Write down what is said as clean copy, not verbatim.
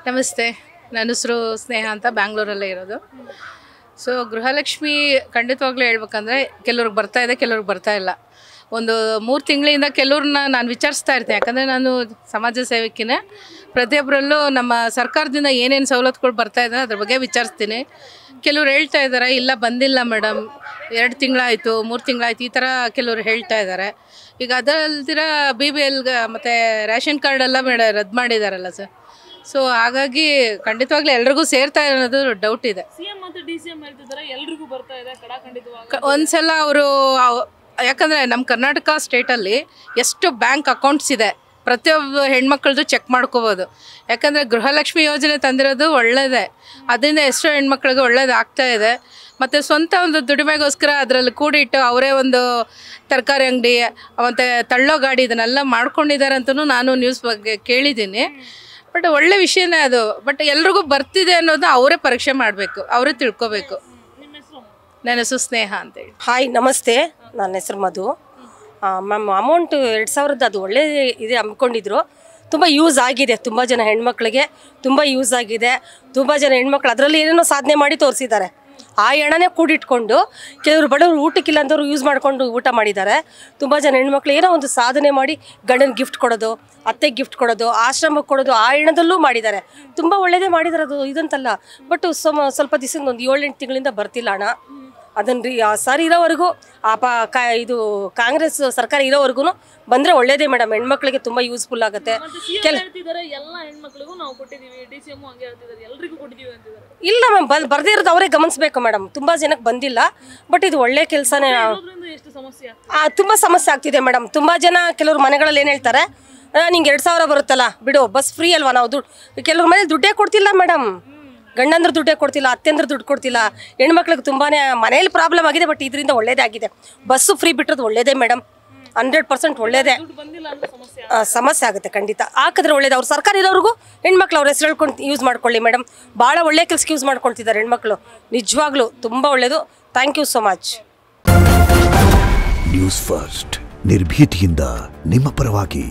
ನಮಸ್ತೆ, ನನ್ನ ಹೆಸರು ಸ್ನೇಹ ಅಂತ, ಬ್ಯಾಂಗ್ಳೂರಲ್ಲೇ ಇರೋದು. ಸೊ ಗೃಹಲಕ್ಷ್ಮಿ ಖಂಡಿತವಾಗ್ಲೂ ಹೇಳ್ಬೇಕಂದ್ರೆ ಕೆಲವ್ರಿಗೆ ಬರ್ತಾ ಇದೆ, ಕೆಲವ್ರಿಗೆ ಬರ್ತಾ ಇಲ್ಲ. ಒಂದು 3 ತಿಂಗಳಿಂದ ಕೆಲವ್ರನ್ನ ನಾನು ವಿಚಾರಿಸ್ತಾ ಇರ್ತೀನಿ, ಯಾಕಂದರೆ ನಾನು ಸಮಾಜ ಸೇವಕಿನೇ. ಪ್ರತಿಯೊಬ್ಬರಲ್ಲೂ ನಮ್ಮ ಸರ್ಕಾರದಿಂದ ಏನೇನು ಸವಲತ್ತುಗಳು ಬರ್ತಾ ಇದೆ ಅದ್ರ ಬಗ್ಗೆ ವಿಚಾರಿಸ್ತೀನಿ. ಕೆಲವ್ರು ಹೇಳ್ತಾ ಇದ್ದಾರೆ, ಇಲ್ಲ ಬಂದಿಲ್ಲ ಮೇಡಮ್, 2 ತಿಂಗಳಾಯಿತು, 3 ತಿಂಗಳಾಯಿತು, ಈ ಥರ ಕೆಲವರು ಹೇಳ್ತಾ ಇದ್ದಾರೆ. ಈಗ ಅದಲ್ದಿರ BBL ಮತ್ತು ರೇಷನ್ ಕಾರ್ಡೆಲ್ಲ ರದ್ದು ಮಾಡಿದಾರಲ್ಲ ಸರ್. ಸೊ ಹಾಗಾಗಿ ಖಂಡಿತವಾಗ್ಲೂ ಎಲ್ರಿಗೂ ಸೇರ್ತಾ ಇರೋದು ಡೌಟ್ ಇದೆ. ಒಂದ್ಸಲ ಅವರು, ಯಾಕಂದರೆ ನಮ್ಮ ಕರ್ನಾಟಕ ಸ್ಟೇಟಲ್ಲಿ ಎಷ್ಟು ಬ್ಯಾಂಕ್ ಅಕೌಂಟ್ಸ್ ಇದೆ ಪ್ರತಿಯೊಬ್ಬ ಹೆಣ್ಮಕ್ಳದ್ದು ಚೆಕ್ ಮಾಡ್ಕೋಬೋದು. ಯಾಕಂದರೆ ಗೃಹಲಕ್ಷ್ಮಿ ಯೋಜನೆ ತಂದಿರೋದು ಒಳ್ಳೆಯದೇ, ಅದರಿಂದ ಎಷ್ಟೋ ಹೆಣ್ಮಕ್ಳಿಗೆ ಒಳ್ಳೇದಾಗ್ತಾ ಇದೆ. ಮತ್ತು ಸ್ವಂತ ಒಂದು ದುಡಿಮೆಗೋಸ್ಕರ ಅದರಲ್ಲಿ ಕೂಡಿಟ್ಟು ಅವರೇ ಒಂದು ತರಕಾರಿ ಅಂಗಡಿ ಮತ್ತು ತಳ್ಳೋ ಗಾಡಿ ಇದನ್ನೆಲ್ಲ ಮಾಡ್ಕೊಂಡಿದ್ದಾರೆ ಅಂತಲೂ ನಾನು ನ್ಯೂಸ್ ಬಗ್ಗೆ ಕೇಳಿದ್ದೀನಿ. ಬಟ್ ಒಳ್ಳೆ ವಿಷಯನೇ ಅದು. ಬಟ್ ಎಲ್ರಿಗೂ ಬರ್ತಿದೆ ಅನ್ನೋದು ಅವರೇ ಪರೀಕ್ಷೆ ಮಾಡಬೇಕು, ಅವರೇ ತಿಳ್ಕೊಬೇಕು. ನನ್ನ ಹೆಸರು ಸ್ನೇಹ ಅಂತೇಳಿ. ಹಾಯ್, ನಮಸ್ತೆ. ನನ್ನ ಹೆಸರು ಮಧು. ಮ್ಯಾಮ್, ಅಮೌಂಟು 2000 ಅದು ಒಳ್ಳೆ ಇದೆ ಅಂದ್ಕೊಂಡಿದ್ರು. ತುಂಬ ಯೂಸ್ ಆಗಿದೆ, ತುಂಬ ಜನ ಹೆಣ್ಮಕ್ಳಿಗೆ ತುಂಬ ಯೂಸ್ ಆಗಿದೆ. ತುಂಬ ಜನ ಹೆಣ್ಮಕ್ಳು ಅದರಲ್ಲಿ ಏನೇನೋ ಸಾಧನೆ ಮಾಡಿ ತೋರಿಸಿದ್ದಾರೆ. ಆ ಹಣನೇ ಕೂಡಿಟ್ಕೊಂಡು ಕೆಲವರು ಬಡವರು ಊಟಕ್ಕಿಲ್ಲ ಅಂದವರು ಯೂಸ್ ಮಾಡಿಕೊಂಡು ಊಟ ಮಾಡಿದ್ದಾರೆ. ತುಂಬ ಜನ ಹೆಣ್ಮಕ್ಳು ಏನೋ ಒಂದು ಸಾಧನೆ ಮಾಡಿ ಗಂಡನ ಗಿಫ್ಟ್ ಕೊಡೋದು, ಅತ್ತೆಗೆ ಗಿಫ್ಟ್ ಕೊಡೋದು, ಆಶ್ರಮಕ್ಕೆ ಕೊಡೋದು, ಆ ಹಣದಲ್ಲೂ ಮಾಡಿದ್ದಾರೆ. ತುಂಬ ಒಳ್ಳೆಯದೇ ಮಾಡಿದ್ದಾರೆ, ಅದು ಇದಂತಲ್ಲ. ಬಟ್ ಸ್ವಲ್ಪ ದಿವಸ ಒಂದು 7-8 ತಿಂಗಳಿಂದ ಬರ್ತಿಲ್ಲ ಹಣ. ಅದನ್ನು ಸರ್ ಇರೋವರೆಗೂ ಇದು ಕಾಂಗ್ರೆಸ್ ಸರ್ಕಾರ ಇರೋವರೆಗೂ ಬಂದರೆ ಒಳ್ಳೇದೇ ಮೇಡಮ್. ಹೆಣ್ಮಕ್ಳಿಗೆ ತುಂಬ ಯೂಸ್ಫುಲ್ ಆಗುತ್ತೆ. ಇಲ್ಲ ಮ್ಯಾಮ್, ಬರ್ದೇ ಇರೋದು ಅವರೇ ಗಮನಿಸಬೇಕು ಮೇಡಮ್. ತುಂಬ ಜನಕ್ಕೆ ಬಂದಿಲ್ಲ, ಬಟ್ ಇದು ಒಳ್ಳೆ ಕೆಲಸನೇ. ತುಂಬ ಸಮಸ್ಯೆ ಆಗ್ತಿದೆ ಮೇಡಮ್. ತುಂಬ ಜನ ಕೆಲವ್ರು ಮನೆಗಳಲ್ಲಿ ಏನು ಹೇಳ್ತಾರೆ, ನಿಂಗೆ 2000 ಬರುತ್ತಲ್ಲ ಬಿಡು, ಬಸ್ ಫ್ರೀ ಅಲ್ವಾ, ನಾವು ಕೆಲವ್ರ ಮನೇಲಿ ದುಡ್ಡೇ ಕೊಡ್ತಿಲ್ಲ ಮೇಡಮ್. ಗಂಡಂದ್ರೆ ದುಡ್ಡೇ ಕೊಡ್ತಿಲ್ಲ, ಅತ್ತೆಂದ್ರೆ ದುಡ್ಡು ಕೊಡ್ತಿಲ್ಲ. ಹೆಣ್ಮಕ್ಳಿಗೆ ತುಂಬಾ ಮನೇಲಿ ಪ್ರಾಬ್ಲಮ್ ಆಗಿದೆ. ಬಟ್ ಇದರಿಂದ ಒಳ್ಳೇದೇ ಆಗಿದೆ. ಬಸ್ಸು ಫ್ರೀ ಬಿಟ್ಟಿರೋದು ಒಳ್ಳೇದೇ ಮೇಡಮ್, 100% ಒಳ್ಳೇದೇ. ಸಮಸ್ಯೆ ಆಗುತ್ತೆ ಖಂಡಿತ. ಹಾಕಿದ್ರೆ ಒಳ್ಳೇದು. ಅವ್ರು ಸರ್ಕಾರ ಇರೋರಿಗೂ ಹೆಣ್ಮಕ್ಳು ಅವ್ರ ಹೆಸರು ಹೇಳ್ಕೊಂಡು ಯೂಸ್ ಮಾಡ್ಕೊಳ್ಳಿ ಮೇಡಮ್. ಭಾಳ ಒಳ್ಳೆ ಕೆಲಸಕ್ಕೆ ಯೂಸ್ ಮಾಡ್ಕೊಳ್ತಿದ್ದಾರೆ ಹೆಣ್ಮಕ್ಳು. ನಿಜವಾಗ್ಲೂ ತುಂಬ ಒಳ್ಳೇದು. Thank you so much. News First, ನಿರ್ಭೀತಿಯಿಂದ ನಿಮ್ಮ ಪರವಾಗಿ.